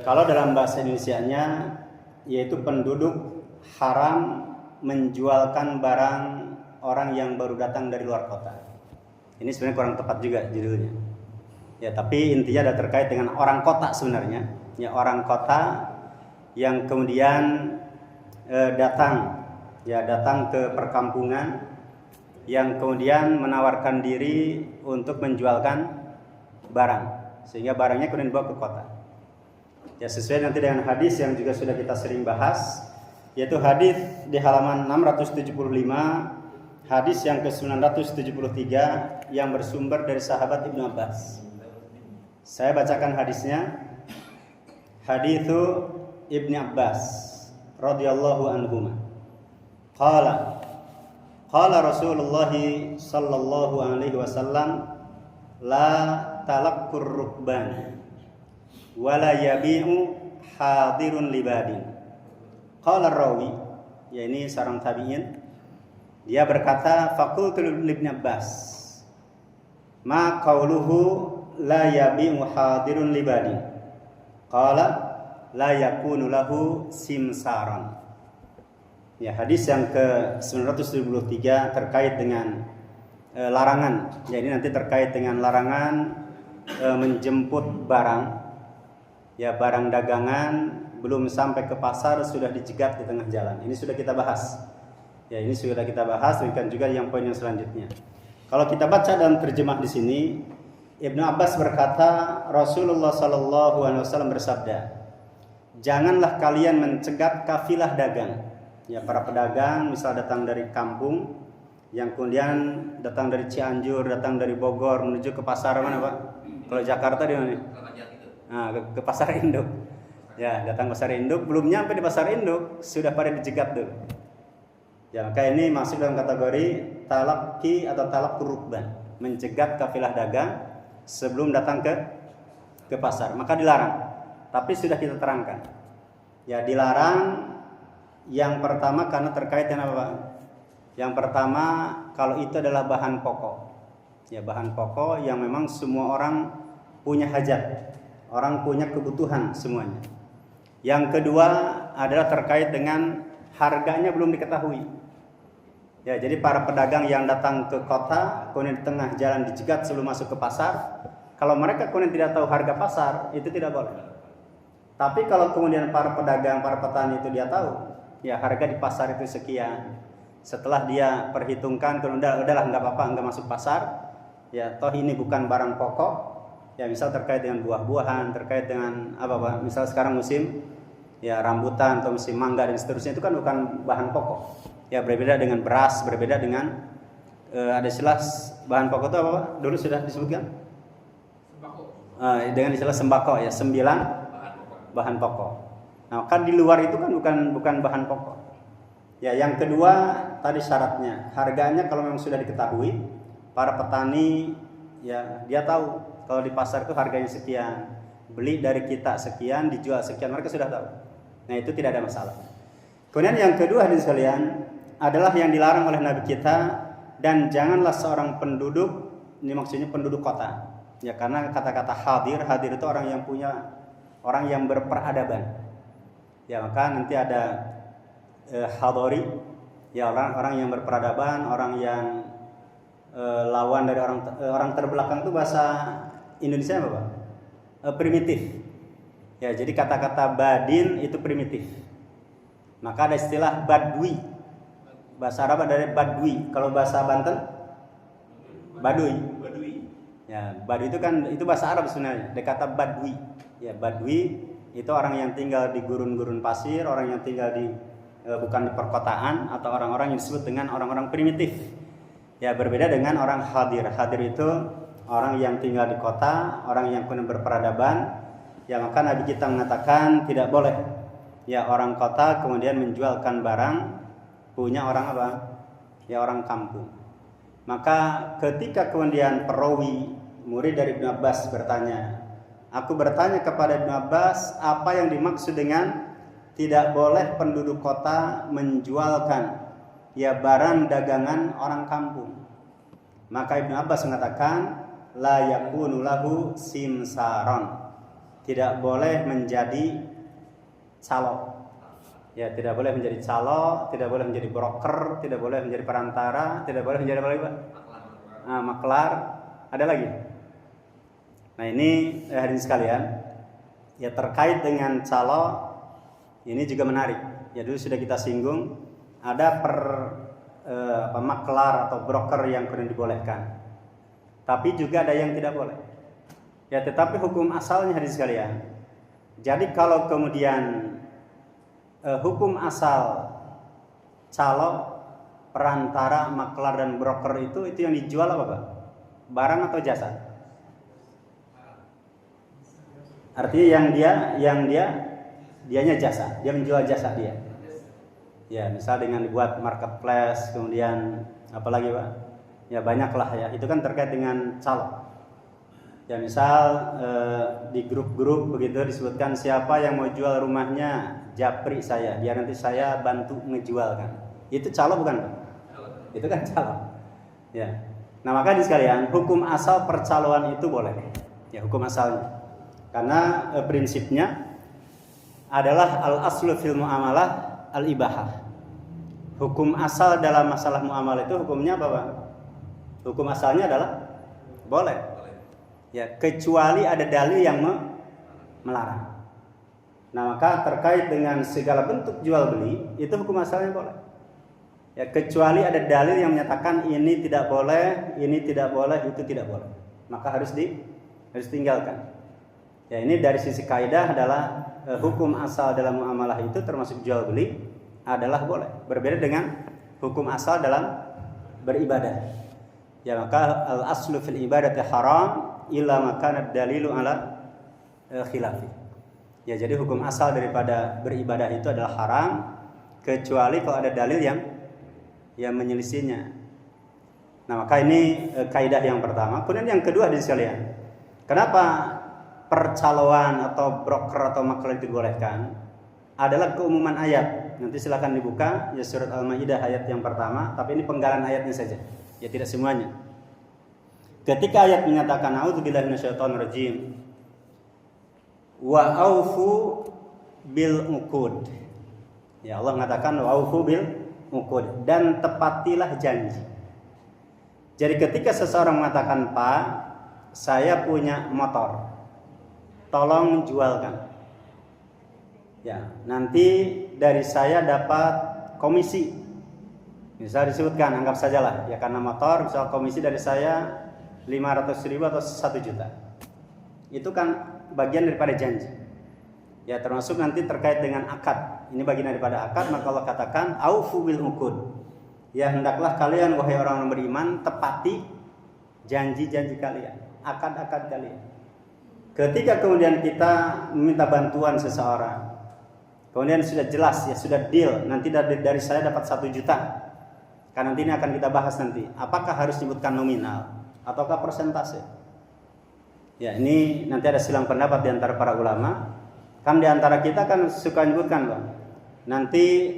Kalau dalam bahasa Indonesianya yaitu penduduk haram menjualkan barang orang yang baru datang dari luar kota. Ini sebenarnya kurang tepat juga judulnya. Ya, tapi intinya ada terkait dengan orang kota sebenarnya. Ya, orang kota yang kemudian datang ke perkampungan, yang kemudian menawarkan diri untuk menjualkan barang, sehingga barangnya kemudian dibawa ke kota. Ya, sesuai nanti dengan hadis yang juga sudah kita sering bahas, yaitu hadis di halaman 675, hadis yang ke-973 yang bersumber dari sahabat Ibnu Abbas. Saya bacakan hadisnya. Haditsu Ibnu Abbas radhiyallahu anhuma. Qala Rasulullah sallallahu alaihi wasallam, la talaqur rukban wa la yabi'u hadirun libadin. Qala rawi, ya ini seorang tabi'in, dia berkata, faqultu Ibnu Abbas, ma qauluhu la yabi'u hadirun libadin? Qala la yakunu lahu simsaran. Ya, hadis yang ke-973 terkait dengan larangan. Ya, ini nanti terkait dengan larangan menjemput barang. Ya, barang dagangan belum sampai ke pasar sudah dicegat di tengah jalan. Ini sudah kita bahas. Ya, ini sudah kita bahas, demikian juga yang poin yang selanjutnya. Kalau kita baca dalam terjemah di sini, Ibnu Abbas berkata, Rasulullah sallallahu alaihi wasallam bersabda, janganlah kalian mencegat kafilah dagang. Ya, para pedagang misal datang dari kampung, yang kemudian datang dari Cianjur, datang dari Bogor menuju ke pasar mana, Pak? Kalau Jakarta di mana? Nah, ke pasar induk. Ya, datang ke pasar induk, belum nyampe di pasar induk sudah pada dicegat dulu. Ya, maka ini masuk dalam kategori talaqi atau talaqur rukban, mencegat kafilah dagang sebelum datang ke pasar. Maka dilarang. Tapi sudah kita terangkan. Ya, dilarang yang pertama karena terkait dengan apa? Yang pertama, kalau itu adalah bahan pokok. Ya, bahan pokok yang memang semua orang punya hajat. Orang punya kebutuhan semuanya. Yang kedua adalah terkait dengan harganya belum diketahui. Ya, jadi para pedagang yang datang ke kota, kemudian di tengah jalan dicegat sebelum masuk ke pasar, kalau mereka kemudian tidak tahu harga pasar, itu tidak boleh. Tapi kalau kemudian para pedagang, para petani itu dia tahu, ya harga di pasar itu sekian. Setelah dia perhitungkan, kemudian udahlah nggak apa-apa, nggak masuk pasar. Ya, toh ini bukan barang pokok. Ya, misal terkait dengan buah-buahan, terkait dengan apa Pak? Misal sekarang musim ya rambutan atau musim mangga dan seterusnya, itu kan bukan bahan pokok. Ya, berbeda dengan beras, berbeda dengan ada istilah bahan pokok itu apa Pak? Dulu sudah disebutkan? Sembako. Dengan istilah sembako ya, 9 bahan pokok. Nah, kan di luar itu kan bukan bahan pokok. Ya, yang kedua tadi syaratnya, harganya kalau memang sudah diketahui, para petani ya dia tahu kalau di pasar itu harganya sekian, beli dari kita sekian, dijual sekian, mereka sudah tahu. Nah, itu tidak ada masalah. Kemudian yang kedua hadirin sekalian adalah yang dilarang oleh Nabi kita, dan janganlah seorang penduduk, ini maksudnya penduduk kota. Ya, karena kata-kata hadir itu orang yang berperadaban. Ya, maka nanti ada hadori, ya orang yang berperadaban, orang yang lawan dari orang terbelakang itu bahasa Indonesia apa Pak? Primitif. Ya, jadi kata-kata badin itu primitif. Maka ada istilah badui. Bahasa Arab dari badui. Kalau bahasa Banten badui. Ya, badui itu kan itu bahasa Arab sebenarnya. Ada kata badui. Ya, badui itu orang yang tinggal di gurun-gurun pasir, orang yang tinggal di bukan di perkotaan, atau orang-orang yang disebut dengan orang-orang primitif. Ya, berbeda dengan orang hadir. Hadir itu orang yang tinggal di kota, orang yang penuh berperadaban. Ya, maka Nabi kita mengatakan tidak boleh ya orang kota kemudian menjualkan barang punya orang apa? Ya, orang kampung. Maka ketika kemudian perawi murid dari Ibnu Abbas bertanya, aku bertanya kepada Ibnu Abbas, apa yang dimaksud dengan tidak boleh penduduk kota menjualkan ya barang dagangan orang kampung? Maka Ibnu Abbas mengatakan, la yakunu lahu simsaron. tidak boleh menjadi calo. Ya, tidak boleh menjadi calo, tidak boleh menjadi broker, tidak boleh menjadi perantara, tidak boleh menjadi apa lagi, Pak? Maklar. Ada lagi? Nah, ini hadirin sekalian, ya terkait dengan calo ini juga menarik. Ya, dulu sudah kita singgung, ada maklar atau broker yang kemudian dibolehkan. Tapi juga ada yang tidak boleh. Ya, tetapi hukum asalnya hadirin sekalian. Jadi kalau kemudian hukum asal calo, perantara, maklar dan broker itu yang dijual apa, Pak? Barang atau jasa? Artinya dianya jasa, dia menjual jasa dia. Ya, misal dengan dibuat marketplace, kemudian apalagi, Pak? Ya banyaklah ya. Itu kan terkait dengan calo. Ya misal di grup-grup begitu disebutkan siapa yang mau jual rumahnya, japri saya, biar nanti saya bantu ngejual kan. Itu calo bukan, Pak? Itu kan calo. Ya. Nah, maka di sekalian, hukum asal percaloan itu boleh. Ya, hukum asalnya. Karena prinsipnya adalah al-aslu fil muamalah al-ibahah. Hukum asal dalam masalah muamalah itu hukumnya apa, Pak? Hukum asalnya adalah boleh. Ya, kecuali ada dalil yang melarang. Nah, maka terkait dengan segala bentuk jual beli itu hukum asalnya boleh. Ya, kecuali ada dalil yang menyatakan ini tidak boleh, itu tidak boleh. Maka harus tinggalkan. Ya, ini dari sisi kaidah adalah hukum asal dalam muamalah itu termasuk jual beli adalah boleh. Berbeda dengan hukum asal dalam beribadah. Ya, maka al-aslu fil ibadati haram illa makana dalilu ala khilafi. Ya, jadi hukum asal daripada beribadah itu adalah haram kecuali kalau ada dalil yang menyelisihinya. Nah, maka ini kaidah yang pertama. Kemudian yang kedua di sekalian, kenapa percaloan atau broker atau maklar itu dibolehkan? Adalah keumuman ayat. Nanti silakan dibuka ya surat Al-Maidah ayat yang pertama, tapi ini penggalan ayatnya saja. Ya, tidak semuanya. Ketika ayat menyatakan a'udzubillahi minasyaitonirrajim wa aufu bil uqud. Ya, Allah mengatakan wa aufu bil uqud, dan tepatilah janji. Jadi ketika seseorang mengatakan, "Pak, saya punya motor. Tolong jualkan." Ya, nanti dari saya dapat komisi. Misal disebutkan, anggap sajalah ya karena motor, misal komisi dari saya 500.000 atau 1 juta. Itu kan bagian daripada janji. Ya, termasuk nanti terkait dengan akad. Ini bagian daripada akad, maka Allah katakan aufu bil uqud. Ya, hendaklah kalian wahai orang yang beriman tepati janji-janji kalian, akad-akad kalian. Ketika kemudian kita meminta bantuan seseorang, kemudian sudah jelas ya, sudah deal, nanti dari saya dapat 1 juta. Kan nanti ini akan kita bahas nanti. Apakah harus disebutkan nominal ataukah persentase? Ya, ini nanti ada silang pendapat di antara para ulama. Kan di antara kita kan suka menyebutkan, Bang. Nanti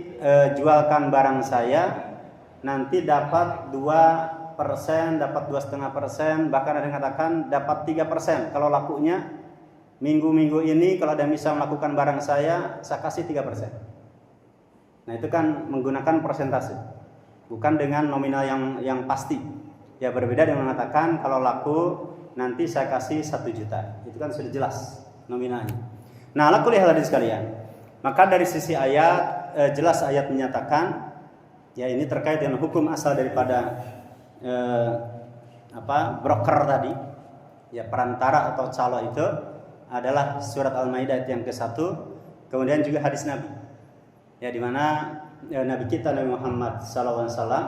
jualkan barang saya, nanti dapat 2%, dapat 2,5%, bahkan ada yang katakan dapat 3%. Kalau lakunya minggu-minggu ini kalau ada yang bisa melakukan barang saya kasih 3%. Nah, itu kan menggunakan persentase, bukan dengan nominal yang pasti. Ya, berbeda dengan mengatakan kalau laku nanti saya kasih 1 juta. Itu kan sudah jelas nominalnya. Nah, ala kulli hal sekalian. Maka dari sisi ayat jelas ayat menyatakan ya ini terkait dengan hukum asal daripada broker tadi. Ya, perantara atau calo itu adalah surat Al-Maidah yang ke-1, kemudian juga hadis Nabi. Ya, di mana Nabi kita Nabi Muhammad sallallahu alaihi wasallam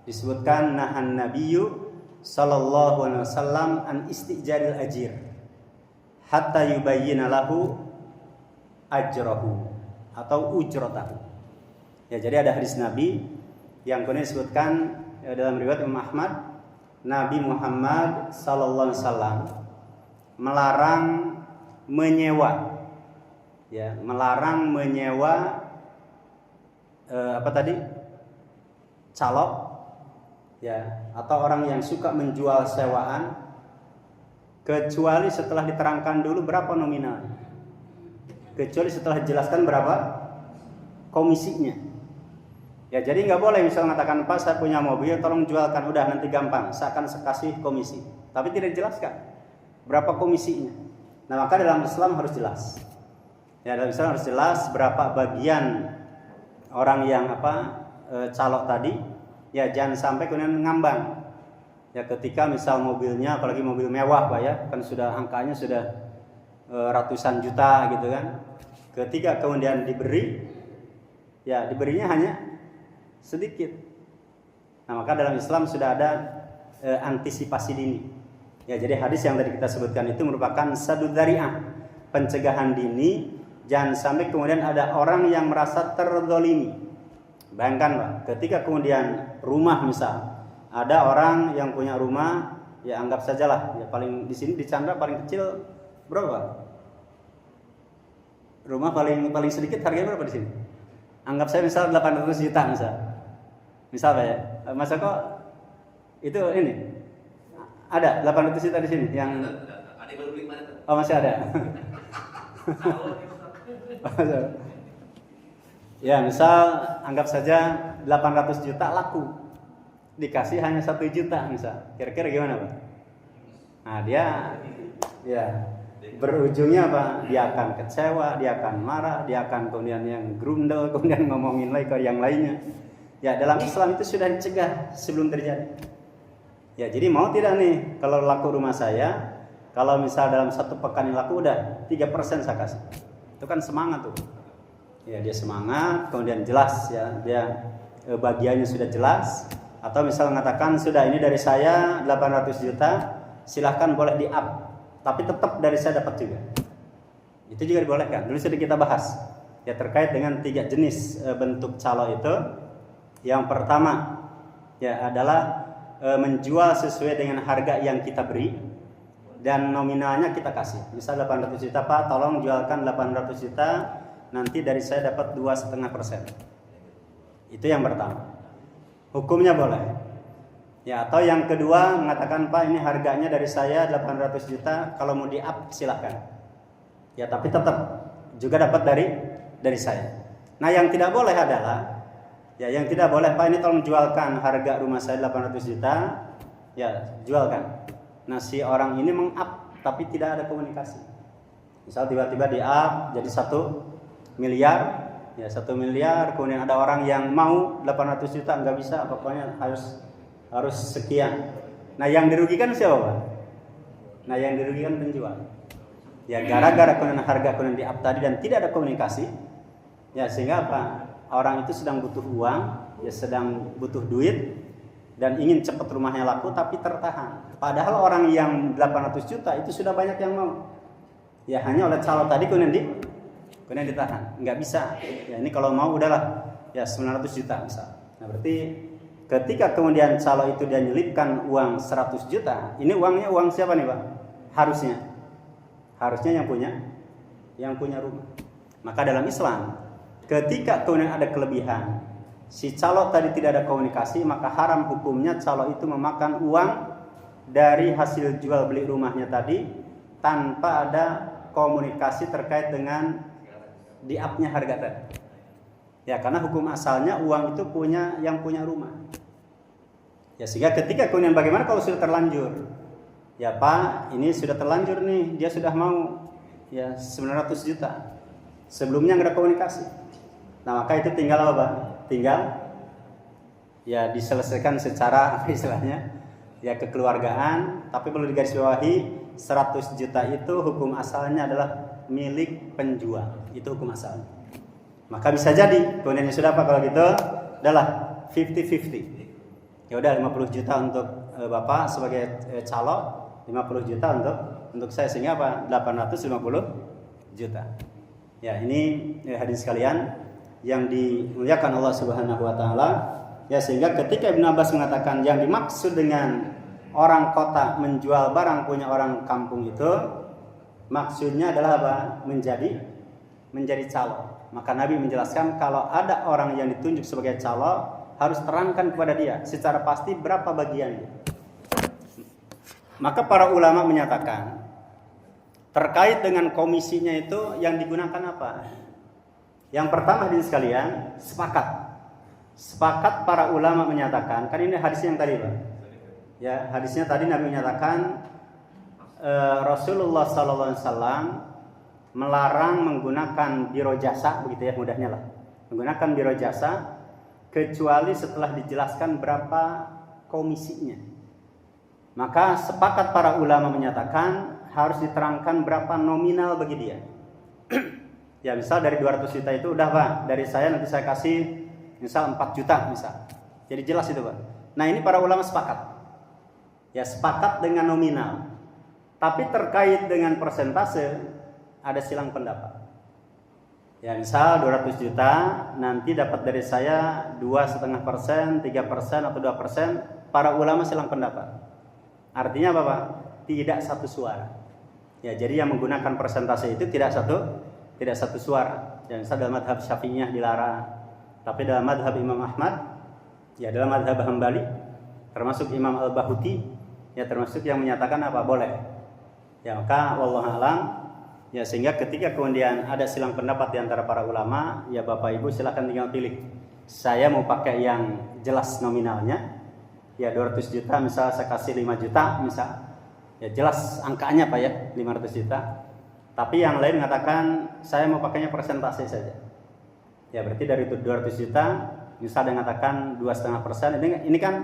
disebutkan nahan nabiyyu sallallahu alaihi wasallam an istijaril ajir hatta yubayyana lahu ajrahu atau ujratahu. Ya, jadi ada hadis Nabi yang kemudian disebutkan dalam riwayat Imam Ahmad, Nabi Muhammad sallallahu alaihi wasallam melarang menyewa. Ya, melarang menyewa calo, ya, atau orang yang suka menjual sewaan kecuali setelah diterangkan dulu berapa nominal, kecuali setelah dijelaskan berapa komisinya. Ya, jadi nggak boleh misal mengatakan, Pak saya punya mobil, tolong jualkan, udah nanti gampang, saya akan kasih komisi, tapi tidak dijelaskan berapa komisinya. Nah, maka dalam Islam harus jelas. Ya, dalam Islam harus jelas berapa bagian orang yang calok tadi. Ya, jangan sampai kemudian ngambang. Ya, ketika misal mobilnya, apalagi mobil mewah Pak ya, kan sudah angkanya sudah ratusan juta gitu kan. Ketika kemudian diberi, ya diberinya hanya sedikit. Nah, maka dalam Islam sudah ada antisipasi dini. Ya, jadi hadis yang tadi kita sebutkan itu merupakan sadud dzari'ah, pencegahan dini. Jangan sampai kemudian ada orang yang merasa terzalimi. Bayangkan Pak, ketika kemudian rumah misal, ada orang yang punya rumah, ya anggap sajalah, ya paling di sini di Chandra paling kecil berapa? Rumah paling sedikit harganya berapa di sini? Anggap saya misal 800 juta misal. Misal Pak ya. Mas Eko itu ini ada 800 juta di sini yang ada baru beli mana tuh? Oh, masih ada. Ya, misal anggap saja 800 juta laku, dikasih hanya 1 juta misal, kira-kira gimana Pak? Nah, dia ya berujungnya apa? Dia akan kecewa, dia akan marah, dia akan kemudian yang grundel, kemudian ngomongin lagi ke yang lainnya. Ya, dalam Islam itu sudah dicegah sebelum terjadi. Ya, jadi mau tidak nih kalau laku rumah saya, kalau misal dalam 1 pekan yang laku udah 3% saya kasih. Itu kan semangat tuh. Ya, dia semangat, kemudian jelas ya, dia bagiannya sudah jelas. Atau misal mengatakan sudah ini dari saya 800 juta, silahkan boleh di-up, tapi tetap dari saya dapat juga. Itu juga dibolehkan. Dulu sudah kita bahas ya terkait dengan 3 jenis bentuk calo itu. Yang pertama ya adalah menjual sesuai dengan harga yang kita beri dan nominalnya kita kasih. Misal 800 juta Pak, tolong jualkan 800 juta, nanti dari saya dapat 2,5%. Itu yang pertama. Hukumnya boleh. Ya, atau yang kedua mengatakan Pak ini harganya dari saya 800 juta, kalau mau di-up silahkan. Ya, tapi tetap juga dapat dari saya. Nah, yang tidak boleh adalah ya yang tidak boleh Pak ini tolong jualkan harga rumah saya 800 juta, ya jualkan. Nah, si orang ini meng-up tapi tidak ada komunikasi. Misal tiba-tiba di-up jadi 1 miliar, ya 1 miliar, kemudian ada orang yang mau 800 juta, nggak bisa, pokoknya harus sekian. Nah, yang dirugikan siapa Pak? Nah, yang dirugikan penjual. Ya, gara-gara kemudian harga kemudian di-up tadi dan tidak ada komunikasi, ya sehingga apa? Orang itu sedang butuh uang, ya sedang butuh duit dan ingin cepat rumahnya laku tapi tertahan. Padahal orang yang 800 juta itu sudah banyak yang mau. Ya, hanya oleh calo tadi kemudian ditahan. Nggak bisa. Ya, ini kalau mau udahlah, ya 900 juta misal. Nah, berarti ketika kemudian calo itu dia nyelipkan uang 100 juta, ini uangnya uang siapa nih Pak? Harusnya yang punya rumah. Maka dalam Islam, ketika kemudian ada kelebihan, si calo tadi tidak ada komunikasi, maka haram hukumnya calo itu memakan uang dari hasil jual beli rumahnya tadi tanpa ada komunikasi terkait dengan di-up-nya harga tadi. Ya, karena hukum asalnya uang itu yang punya rumah. Ya, sehingga ketika kemudian bagaimana kalau sudah terlanjur? Ya Pak, ini sudah terlanjur nih, dia sudah mau ya 900 juta. Sebelumnya nggak ada komunikasi. Nah, maka itu tinggal apa Pak? Tinggal ya diselesaikan secara apa istilahnya? Ya kekeluargaan, tapi perlu digarisbawahi 100 juta itu hukum asalnya adalah milik penjual. Itu hukum asalnya. Maka bisa jadi kemudian sudah Pak kalau gitu adalah 50-50. Ya udah 50 juta untuk Bapak sebagai calo, 50 juta untuk saya, sehingga apa? 850 juta. Ya, ini hadirin sekalian yang dimuliakan Allah Subhanahu wa taala. Ya, sehingga ketika Ibnu Abbas mengatakan yang dimaksud dengan orang kota menjual barang punya orang kampung itu maksudnya adalah apa? Menjadi calo. Maka Nabi menjelaskan kalau ada orang yang ditunjuk sebagai calo harus terangkan kepada dia secara pasti berapa bagiannya. Maka para ulama menyatakan terkait dengan komisinya itu yang digunakan apa? Yang pertama hadirin sekalian, sepakat para ulama menyatakan, kan ini hadisnya yang tadi Pak. Ya, hadisnya tadi Nabi menyatakan Rasulullah SAW melarang menggunakan biro jasa, begitu ya mudahnya lah. Menggunakan biro jasa kecuali setelah dijelaskan berapa komisinya. Maka sepakat para ulama menyatakan harus diterangkan berapa nominal bagi dia. Ya misal dari 200 juta itu udah Pak, dari saya nanti saya kasih misal 4 juta misal. Jadi jelas itu Pak. Nah ini para ulama sepakat. Ya sepakat dengan nominal. Tapi terkait dengan persentase ada silang pendapat. Ya misal 200 juta nanti dapat dari saya 2,5%, 3% atau 2%. Para ulama silang pendapat. Artinya apa Pak? Tidak satu suara. Ya jadi yang menggunakan persentase itu tidak satu suara. Ya misal dalam madhab Syafi'iyah dilarang. Tapi dalam madhab Imam Ahmad, ya dalam madhab Hambali, termasuk Imam Al-Bahuti, ya termasuk yang menyatakan apa? Boleh. Ya maka wallahu a'lam. Ya sehingga ketika kemudian ada silang pendapat di antara para ulama, ya Bapak Ibu silakan tinggal pilih. Saya mau pakai yang jelas nominalnya. Ya 200 juta misal saya kasih 5 juta misal. Ya jelas angkanya Pak ya, 500 juta. Tapi yang lain mengatakan saya mau pakainya persentase saja. Ya berarti dari 200 juta misal dia mengatakan 2,5%. Ini kan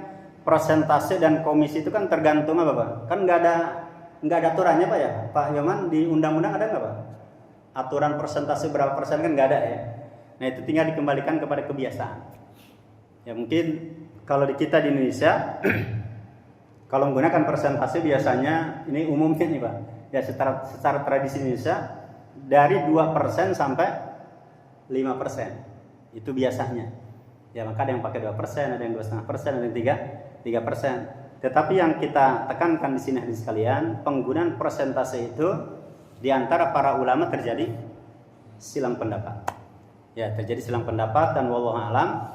persentase dan komisi itu kan tergantung apa Pak? Kan nggak ada aturannya Pak ya, Pak Yoman, di undang-undang ada nggak Pak? Aturan persentase berapa persen kan nggak ada ya. Nah itu tinggal dikembalikan kepada kebiasaan. Ya mungkin kalau di kita di Indonesia, kalau menggunakan persentase biasanya ini umumnya nih Pak. Ya secara tradisi Indonesia dari 2% sampai 5%. Itu biasanya. Ya maka ada yang pakai 2%, ada yang 2,5%, ada yang 3%. Tetapi yang kita tekankan di sini hadis sekalian, penggunaan persentase itu di antara para ulama terjadi silang pendapat. Ya, terjadi silang pendapat dan wallahu a'lam.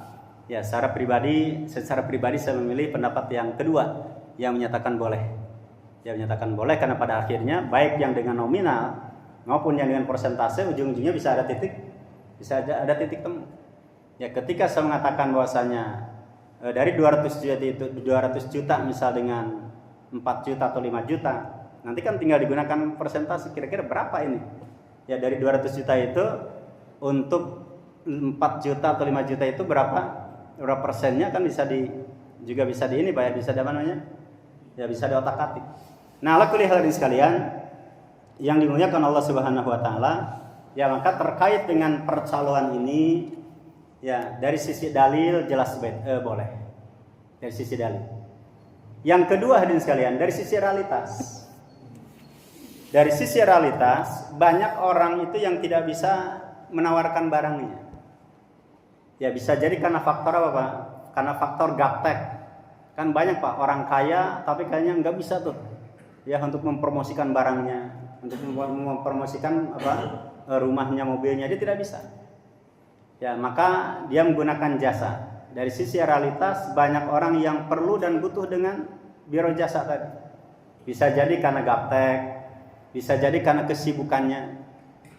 Ya, secara pribadi saya memilih pendapat yang kedua yang menyatakan boleh. Ya, menyatakan boleh karena pada akhirnya baik yang dengan nominal maupun yang dengan persentase ujung-ujungnya bisa ada titik temu. Ya, ketika saya mengatakan bahwasanya dari 200 juta misal dengan 4 juta atau 5 juta, nanti kan tinggal digunakan persentase kira-kira berapa ini. Ya dari 200 juta itu untuk 4 juta atau 5 juta itu berapa persennya kan bisa bisa di ini Pak ya, bisa di apa namanya? Ya bisa di otak-atik. Nah, ala kulli hal sekalian yang dimuliakan Allah Subhanahu wa taala, ya maka terkait dengan percaloan ini ya dari sisi dalil jelas boleh. Dari sisi dalil. Yang kedua hadirin sekalian, dari sisi realitas. Dari sisi realitas banyak orang itu yang tidak bisa menawarkan barangnya. Ya bisa jadi karena faktor apa Pak? Karena faktor gaptek. Kan banyak Pak orang kaya tapi kayaknya nggak bisa tuh. Ya untuk mempromosikan barangnya, untuk mempromosikan rumahnya, mobilnya, dia tidak bisa. Ya, maka dia menggunakan jasa. Dari sisi realitas banyak orang yang perlu dan butuh dengan biro jasa tadi. Bisa jadi karena gaptek, bisa jadi karena kesibukannya.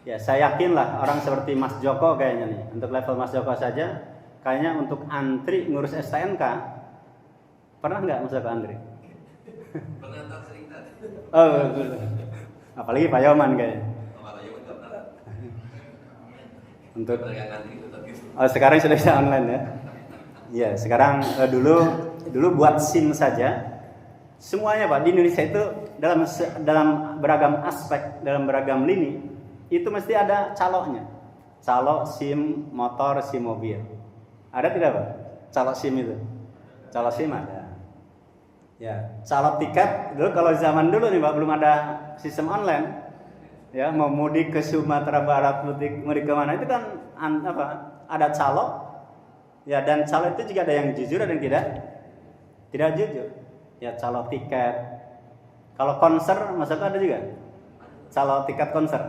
Ya, saya yakinlah orang seperti Mas Joko kayaknya nih, untuk level Mas Joko saja, kayaknya untuk antri ngurus STNK pernah nggak Mas Joko antri? Pernah tak sering tadi. Oh, apalagi Pak Yoman kayaknya. Untuk sekarang sudah bisa online ya. Ya sekarang dulu buat SIM saja semuanya Pak di Indonesia itu dalam beragam aspek, dalam beragam lini itu mesti ada caloknya. Calok SIM motor, SIM mobil. Ada tidak Pak? Calok SIM itu. Calok SIM ada. Ya, calok tiket dulu kalau zaman dulu nih Pak belum ada sistem online. Ya, mau mudik ke Sumatera Barat, mudik ke mana itu kan ada calok. Ya, dan calok itu juga ada yang jujur, ada yang tidak jujur. Ya, calok tiket. Kalau konser, maksudnya ada juga calok tiket konser.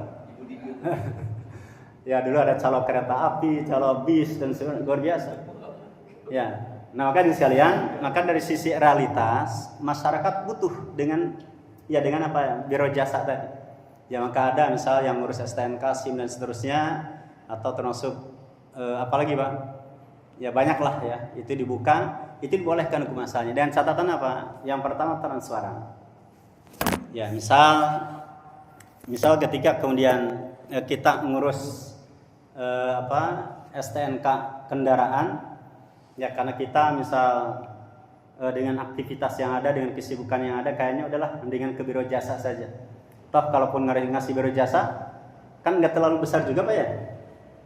Ya, dulu ada calok kereta api, calok bis dan sebagainya, luar biasa. Ya, nah maka di sekalian, maka dari sisi realitas masyarakat butuh dengan Ya dengan apa? Biro jasa tadi. Ya maka ada misal yang ngurus STNK, SIM dan seterusnya, atau termasuk apalagi Pak? Ya banyak lah ya. Itu dibuka, itu dibolehkan hukum asalnya. Dan catatan apa? Yang pertama transparan. Ya misal ketika kemudian kita ngurus STNK kendaraan, ya karena kita misal dengan aktivitas yang ada, dengan kesibukan yang ada, kayaknya udahlah mendingan ke biro jasa saja. Toh kalaupun ngasih biro jasa kan nggak terlalu besar juga Pak ya.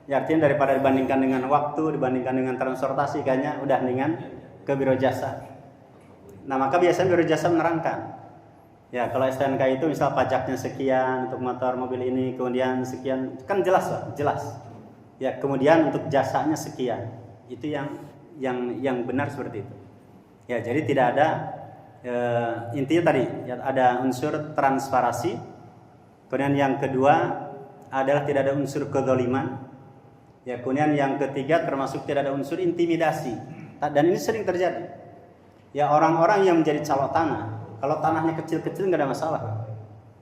Ya artinya daripada dibandingkan dengan waktu, dibandingkan dengan transportasi, kayaknya udah mendingan ke biro jasa. Nah maka biasanya biro jasa menerangkan, ya kalau STNK itu misal pajaknya sekian untuk motor mobil ini, kemudian sekian, kan jelas Pak, jelas. Ya kemudian untuk jasanya sekian, itu yang benar seperti itu. Ya jadi tidak ada intinya tadi ya, ada unsur transparansi. Kemudian yang kedua adalah tidak ada unsur kezaliman. Ya kemudian yang ketiga termasuk tidak ada unsur intimidasi. Dan ini sering terjadi. Ya orang-orang yang menjadi calo tanah, kalau tanahnya kecil-kecil nggak ada masalah.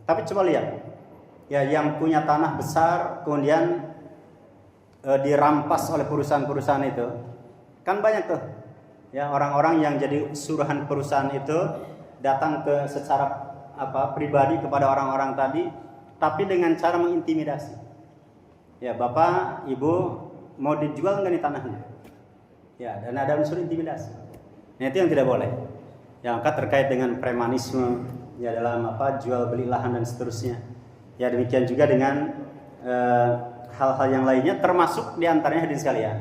Tapi coba lihat, ya yang punya tanah besar kemudian dirampas oleh perusahaan-perusahaan itu, kan banyak tuh. Ya orang-orang yang jadi suruhan perusahaan itu datang ke secara pribadi kepada orang-orang tadi, tapi dengan cara mengintimidasi. Ya Bapak, Ibu mau dijual nggak nih tanahnya? Ya dan ada unsur intimidasi. Nah itu yang tidak boleh. Yang terkait dengan premanisme, ya dalam jual beli lahan dan seterusnya. Ya demikian juga dengan hal-hal yang lainnya, termasuk diantaranya hadirin sekalian.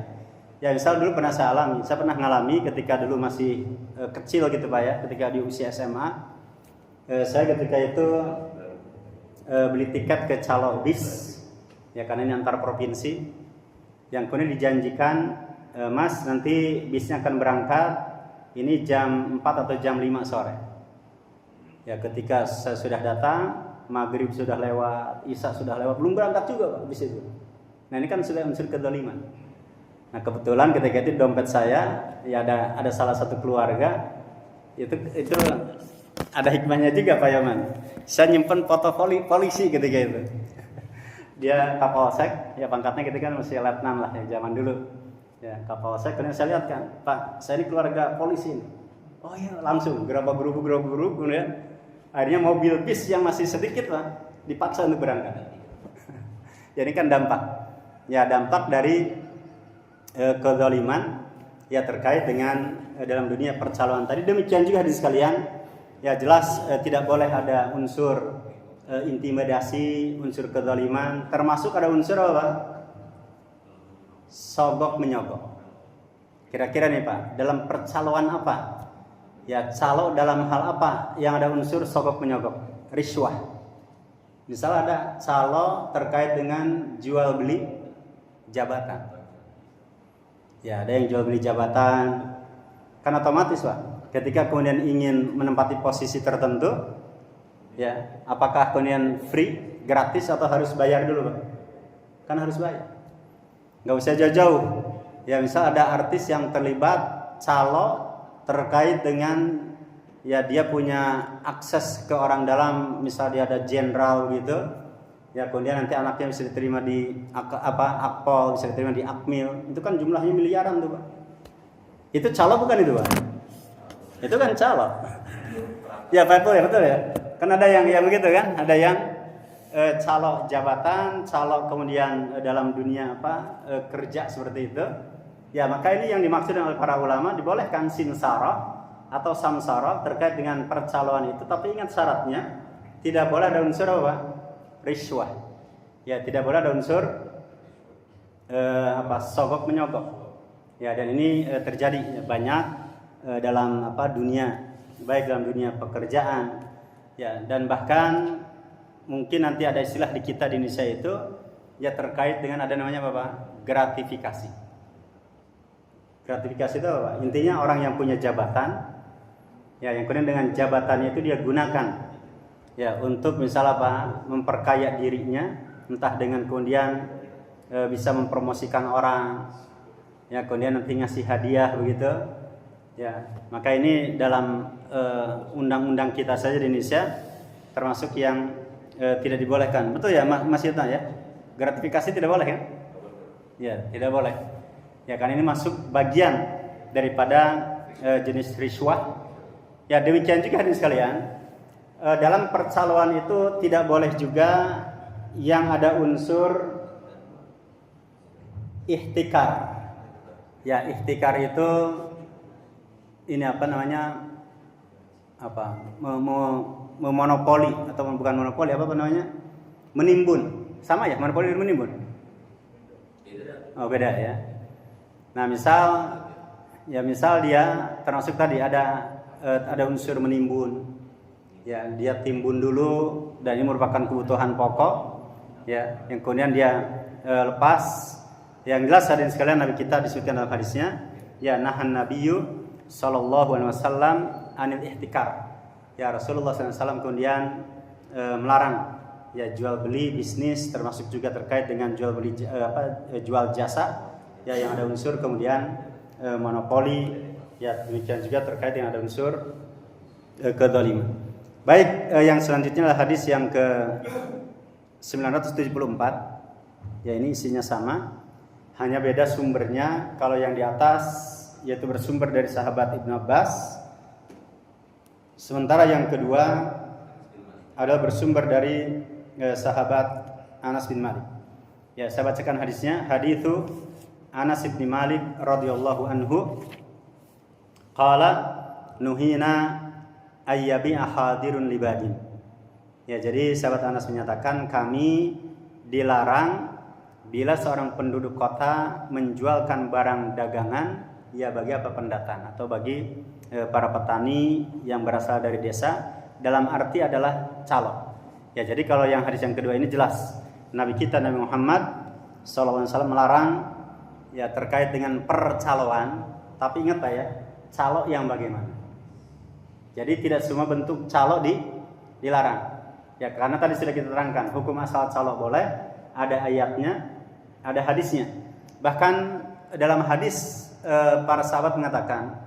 Ya misal dulu pernah saya pernah ngalami ketika dulu masih kecil gitu Pak ya, ketika di usia SMA, saya ketika itu beli tiket ke calo bis, ya karena ini antar provinsi, yang kemudian dijanjikan, Mas nanti bisnya akan berangkat, ini jam 4 atau jam 5 sore. Ya ketika saya sudah datang, maghrib sudah lewat, isya sudah lewat, belum berangkat juga Pak bis itu. Nah ini kan sudah unsur kezaliman. Nah kebetulan ketika itu dompet saya, ya ada salah satu keluarga, itu ada hikmahnya juga Pak Yaman. Saya nyimpen foto polisi ketika itu. Dia Kapolsek, ya pangkatnya ketika masih letnan lah ya zaman dulu. Ya Kapolsek, kemudian saya lihat kan, Pak, saya ini keluarga polisi ini. Oh iya langsung gerabak-gerubuk kemudian akhirnya mobil bis yang masih sedikit Pak dipaksa untuk berangkat. Jadi kan dampak dari kezaliman ya terkait dengan dalam dunia percaloan tadi. Demikian juga hadirin sekalian, ya jelas tidak boleh ada unsur intimidasi, unsur kezaliman, termasuk ada unsur apa? Sogok menyogok. Kira-kira nih Pak, dalam percaloan apa? Ya calo dalam hal apa yang ada unsur sogok menyogok? Riswah. Misal ada calo terkait dengan jual beli jabatan. Ya ada yang jual beli jabatan, kan otomatis Pak, ketika kemudian ingin menempati posisi tertentu, ya apakah kemudian free, gratis atau harus bayar dulu Pak? Kan harus bayar. Nggak usah jauh-jauh. Ya misal ada artis yang terlibat calo terkait dengan ya dia punya akses ke orang dalam, misal dia ada jenderal gitu. Ya kemudian nanti anaknya bisa diterima di Akpol, bisa diterima di Akmil. Itu kan jumlahnya miliaran tuh Pak. Itu calo bukan itu Pak? Itu kan calo. Ya betul ya. Kan ada yang begitu kan? Ada yang calo jabatan, calo kemudian dalam dunia kerja seperti itu. Ya maka ini yang dimaksud oleh para ulama, dibolehkan simsarah atau samsarah terkait dengan percaloan itu. Tapi ingat syaratnya, tidak boleh ada unsur apa? Riswah. Ya tidak boleh ada unsur sogok menyogok. Ya dan ini terjadi banyak dalam dunia, baik dalam dunia pekerjaan, ya dan bahkan mungkin nanti ada istilah di kita di Indonesia itu ya terkait dengan ada namanya gratifikasi. Gratifikasi itu apa? Intinya orang yang punya jabatan, ya yang kemudian dengan jabatannya itu dia gunakan ya untuk misal memperkaya dirinya, entah dengan kemudian bisa mempromosikan orang, ya kemudian nanti ngasih hadiah begitu, ya maka ini dalam undang-undang kita saja di Indonesia termasuk yang tidak dibolehkan. Betul ya Mas Yuta ya? Gratifikasi tidak boleh kan? Ya, tidak boleh. Ya kan ini masuk bagian daripada jenis riswah. Ya demikian juga hadirin sekalian. Dalam percaloan itu tidak boleh juga yang ada unsur ihtikar. Ya, ihtikar itu ini apa namanya? Memonopoli atau bukan monopoli, apa namanya? Menimbun. Sama ya, monopoli dan menimbun? Oh, beda ya. Nah, misal dia termasuk tadi ada unsur menimbun. Ya, dia timbun dulu dan ini merupakan kebutuhan pokok. Ya, yang kemudian dia lepas. Yang jelas hadirin sekalian, Nabi kita disebutkan dalam hadisnya, ya nahan nabiyyu sallallahu alaihi wasallam anil ihtikar. Ya Rasulullah SAW kemudian melarang ya jual beli bisnis, termasuk juga terkait dengan jual beli jual jasa ya yang ada unsur kemudian monopoli, ya demikian juga terkait dengan ada unsur kedzaliman. Baik, yang selanjutnya adalah hadis yang ke 974. Ya ini isinya sama, hanya beda sumbernya. Kalau yang di atas yaitu bersumber dari sahabat Ibnu Abbas, sementara yang kedua adalah bersumber dari sahabat Anas bin Malik. Ya, saya bacakan hadisnya. Haditsu Anas bin Malik radhiyallahu anhu qala nuhina ayyabi'a hadirun libadin. Ya, jadi sahabat Anas menyatakan kami dilarang bila seorang penduduk kota menjualkan barang dagangan ya bagi apa pendatang atau bagi para petani yang berasal dari desa, dalam arti adalah calo. Ya, jadi kalau yang hadis yang kedua ini jelas Nabi kita Nabi Muhammad SAW melarang ya terkait dengan percaloan, tapi ingat ya, calo yang bagaimana. Jadi tidak semua bentuk calo dilarang. Ya, karena tadi sudah kita terangkan hukum asal calo boleh, ada ayatnya, ada hadisnya. Bahkan dalam hadis para sahabat mengatakan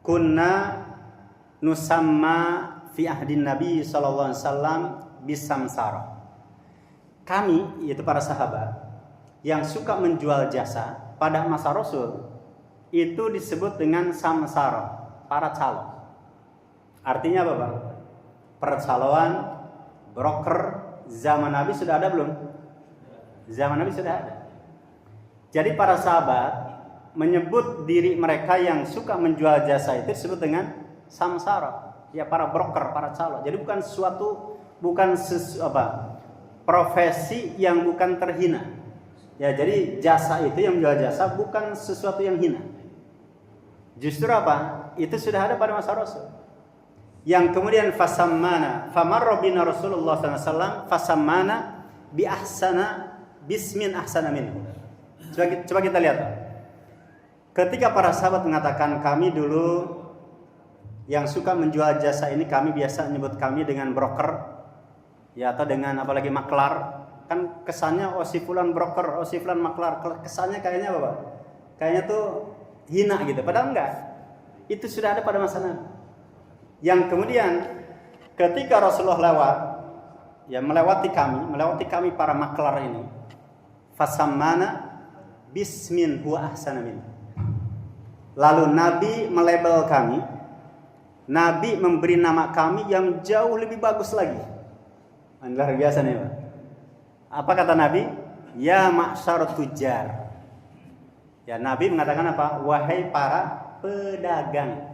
kunna nusamma fi ahdin Nabi sallallahu alaihi wasallam bisamsara. Kami yaitu para sahabat yang suka menjual jasa pada masa Rasul itu disebut dengan samsara, para calo. Artinya apa, Bang? Percaloan, broker zaman Nabi sudah ada belum? Zaman Nabi sudah ada. Jadi para sahabat menyebut diri mereka yang suka menjual jasa itu disebut dengan samsara, ya para broker, para calo. Jadi bukan profesi yang bukan terhina. Ya, jadi jasa itu yang menjual jasa bukan sesuatu yang hina. Justru apa? Itu sudah ada pada masa Rasul. Yang kemudian fasammana, famarra bina Rasulullah sallallahu alaihi wasallam fasammana bi ahsana bismin ahsana minhu. Coba kita lihat. Ketika para sahabat mengatakan kami dulu yang suka menjual jasa ini, kami biasa menyebut kami dengan broker, ya atau dengan apalagi maklar. Kan kesannya si fulan broker, si fulan maklar. Kesannya kayaknya apa, Pak? Kayaknya tuh hina gitu. Padahal enggak. Itu sudah ada pada masa Nabi. Yang kemudian ketika Rasulullah lewat, ya melewati kami para maklar ini, fasammana bismin huwa ahsana min. Lalu Nabi melabel kami, Nabi memberi nama kami yang jauh lebih bagus lagi. Luar biasa nih, Pak. Apa kata Nabi? Ya ma'syar tujar. Ya, Nabi mengatakan apa? Wahai para pedagang,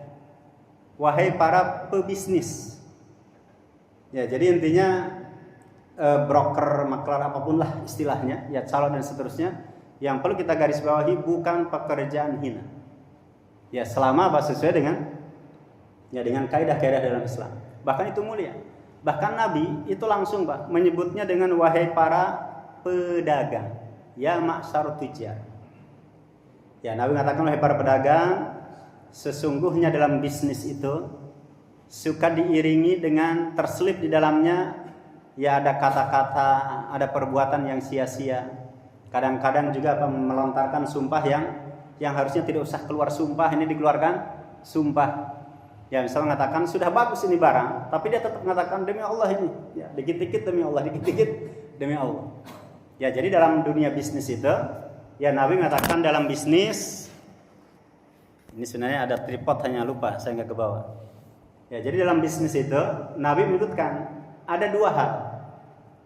wahai para pebisnis. Ya, jadi intinya broker, maklar apapun lah istilahnya, ya calon dan seterusnya, yang perlu kita garis bawahi bukan pekerjaan hina. Ya, selama apa sesuai dengan kaidah-kaidah dalam Islam. Bahkan itu mulia. Bahkan Nabi itu langsung, Pak, menyebutnya dengan wahai para pedagang. Ya ma'syar tujar. Ya, Nabi mengatakan wahai para pedagang, sesungguhnya dalam bisnis itu suka diiringi dengan terselip di dalamnya ya ada kata-kata, ada perbuatan yang sia-sia. Kadang-kadang juga melontarkan sumpah yang harusnya tidak usah keluar sumpah, ini dikeluarkan sumpah. Ya misal mengatakan sudah bagus ini barang, tapi dia tetap mengatakan demi Allah ini, ya dikit-dikit demi Allah, dikit-dikit demi Allah. Ya jadi dalam dunia bisnis itu, ya Nabi mengatakan dalam bisnis, ini sebenarnya ada tripod hanya lupa, saya nggak ke bawah. Ya jadi dalam bisnis itu Nabi menyebutkan ada dua hal.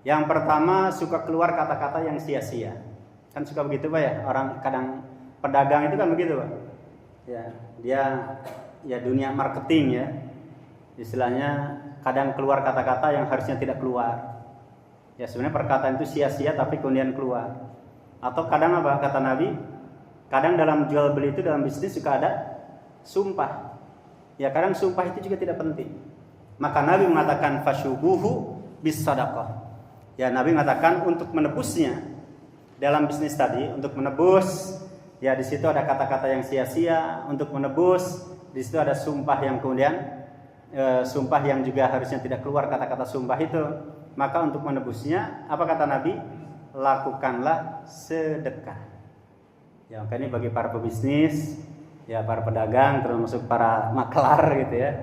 Yang pertama suka keluar kata-kata yang sia-sia, kan suka begitu Pak ya, orang kadang pedagang itu kan begitu Pak. Ya dia ya dunia marketing ya, istilahnya kadang keluar kata-kata yang harusnya tidak keluar. Ya sebenarnya perkataan itu sia-sia tapi kemudian keluar. Atau kadang apa kata Nabi, kadang dalam jual beli itu dalam bisnis juga ada sumpah. Ya kadang sumpah itu juga tidak penting. Maka Nabi mengatakan fasyubuhu bis sadaqah. Ya Nabi mengatakan untuk menebusnya dalam bisnis tadi, untuk menebus ya di situ ada kata-kata yang sia-sia, untuk menebus di situ ada sumpah yang kemudian sumpah yang juga harusnya tidak keluar kata-kata sumpah itu. Maka untuk menebusnya apa kata Nabi? Lakukanlah sedekah. Ya maka ini bagi para pebisnis, ya para pedagang termasuk para maklar gitu ya.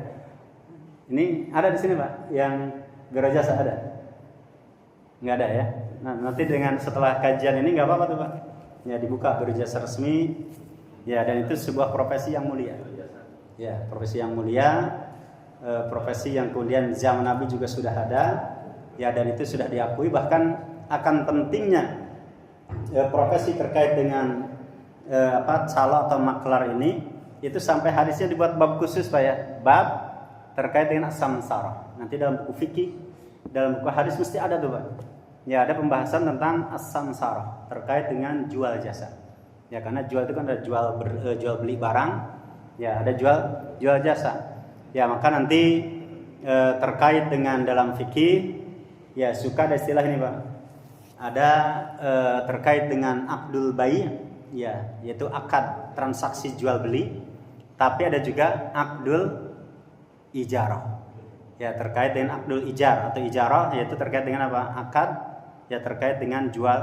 Ini ada di sini Pak yang Gero Jasa ada? Nggak ada ya. Nah nanti dengan setelah kajian ini nggak apa-apa tuh Pak. Ya dibuka Gero Jasa resmi. Ya dan itu sebuah profesi yang mulia. Ya, profesi yang mulia, profesi yang kemudian zaman Nabi juga sudah ada, ya dan itu sudah diakui. Bahkan akan pentingnya profesi terkait dengan calo atau maklar ini, itu sampai hadisnya dibuat bab khusus Pak ya, bab terkait dengan as-samsarah. Nanti dalam buku fikih, dalam buku hadis mesti ada tuh Pak. Ya ada pembahasan tentang as-samsarah terkait dengan jual jasa. Ya karena jual itu kan ada jual beli barang. Ya ada jual jasa. Ya maka nanti terkait dengan dalam fikih ya suka ada istilah ini Pak. Ada terkait dengan akdul bai' ya yaitu akad transaksi jual beli. Tapi ada juga akdul ijarah. Ya terkait dengan akdul ijar atau ijarah yaitu terkait dengan apa? Akad ya terkait dengan jual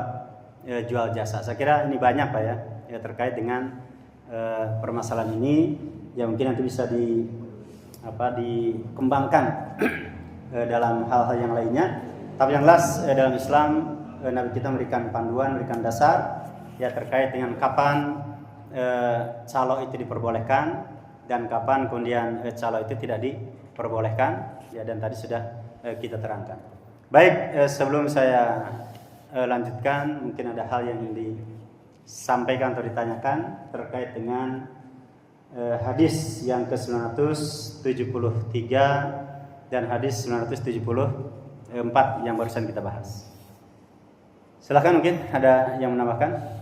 jasa. Saya kira ini banyak Pak ya. Ya terkait dengan permasalahan ini yang mungkin nanti bisa dikembangkan dalam hal-hal yang lainnya. Tapi yang jelas dalam Islam Nabi kita memberikan panduan, memberikan dasar ya terkait dengan kapan calo itu diperbolehkan dan kapan kemudian calo itu tidak diperbolehkan ya dan tadi sudah kita terangkan. Baik, sebelum saya lanjutkan mungkin ada hal yang ingin disampaikan atau ditanyakan terkait dengan hadis yang ke-973 dan hadis 974 yang barusan kita bahas. Silakan mungkin ada yang menambahkan.